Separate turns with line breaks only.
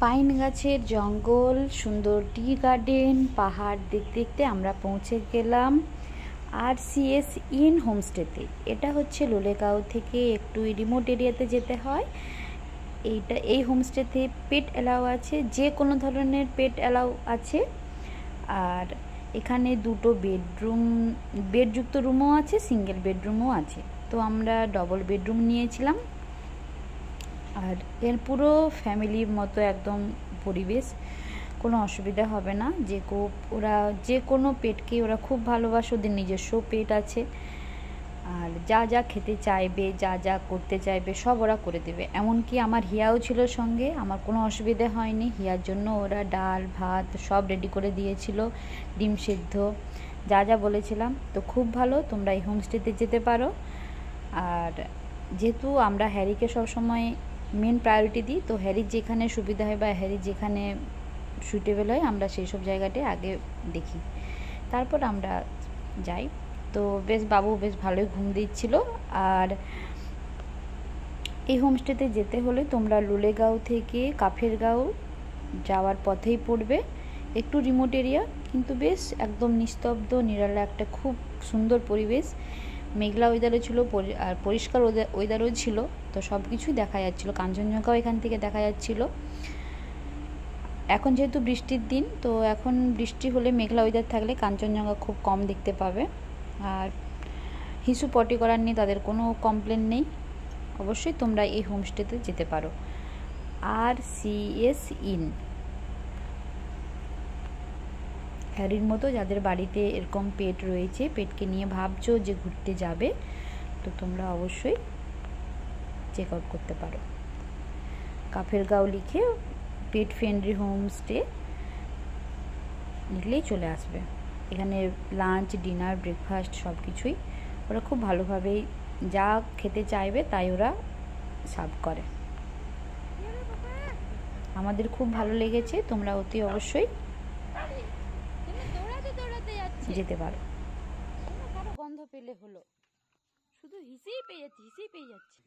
Pine গাছের জঙ্গল, সুন্দর টি গার্ডেন, পাহাড় দেখতে দেখতে আমরা পৌঁছে গেলাম RCS ইন হোমস্টেতে। এটা হচ্ছে লোলেগাঁও থেকে একটু রিমোট এরিয়াতে যেতে হয়। এই হোমস্টেতে পেট অ্যালাউ আছে, যে কোনো ধরনের পেট অ্যালাউ আছে। আর এখানে দুটো বেডযুক্ত রুমও আছে, সিঙ্গেল বেডরুমও আছে। তো আমরা ডবল বেডরুম নিয়েছিলাম। আর এর পুরো ফ্যামিলির মতো একদম পরিবেশ, কোনো অসুবিধা হবে না। ওরা যে কোনো পেটকে ওরা খুব ভালোবাসে, ওদের নিজস্ব পেট আছে। আর যা যা খেতে চাইবে, যা যা করতে চাইবে সব ওরা করে দেবে। এমনকি আমার হিয়াও ছিল সঙ্গে, আমার কোনো অসুবিধা হয়নি। হিয়ার জন্য ওরা ডাল ভাত সব রেডি করে দিয়েছিল, ডিম সেদ্ধ, যা যা বলেছিলাম। তো খুব ভালো, তোমরা এই হোমস্টেতে যেতে পারো। আর যেহেতু আমরা হ্যারিকে সবসময় মেন প্রায়োরিটি দিই, তো হ্যারির যেখানে সুবিধা হয় বা হ্যারির যেখানে সুইটেবল হয় আমরা সেই সব জায়গাটায় আগে দেখি, তারপর আমরা যাই। তো বাবু বেশ ভালোই ঘুম দিচ্ছিল। আর এই হোমস্টেতে যেতে হলে তোমরা লোলেগাঁও থেকে কাফেরগাঁও যাওয়ার পথেই পড়বে। একটু রিমোট এরিয়া, কিন্তু বেশ একদম নিস্তব্ধ নিরালা একটা খুব সুন্দর পরিবেশ। মেঘলা ওয়েদারও ছিল আর পরিষ্কার ওয়েদারও ছিল, তো সব কিছুই দেখা যাচ্ছিলো। কাঞ্চনজঙ্ঘাও এখান থেকে দেখা যাচ্ছিলো। এখন যেহেতু বৃষ্টির দিন, তো এখন বৃষ্টি হলে মেঘলা ওয়েদার থাকলে কাঞ্চনজঙ্ঘা খুব কম দেখতে পাবে। আর হিসু পটি করার নিয়ে তাদের কোনো কমপ্লেন নেই। অবশ্যই তোমরা এই হোমস্টেতে যেতে পারো। RCS in. হ্যারির মতো যাদের বাড়িতে এরকম পেট রয়েছে, পেটকে নিয়ে ভাবছো যে ঘুরতে যাবে, তো তোমরা অবশ্যই চেক আউট করতে পারো। কাফেরগাঁও লিখে পেট ফ্রেন্ডলি হোমস্টে লিখলেই চলে আসবে। এখানে লাঞ্চ, ডিনার, ব্রেকফাস্ট সব কিছুই ওরা খুব ভালোভাবেই যা খেতে চাইবে তাই ওরা সার্ভ করে। আমাদের খুব ভালো লেগেছে, তোমরা অতি অবশ্যই যেতে পারো।
গন্ধ পেলে হলো, শুধু হিসেই পেয়ে যাচ্ছে।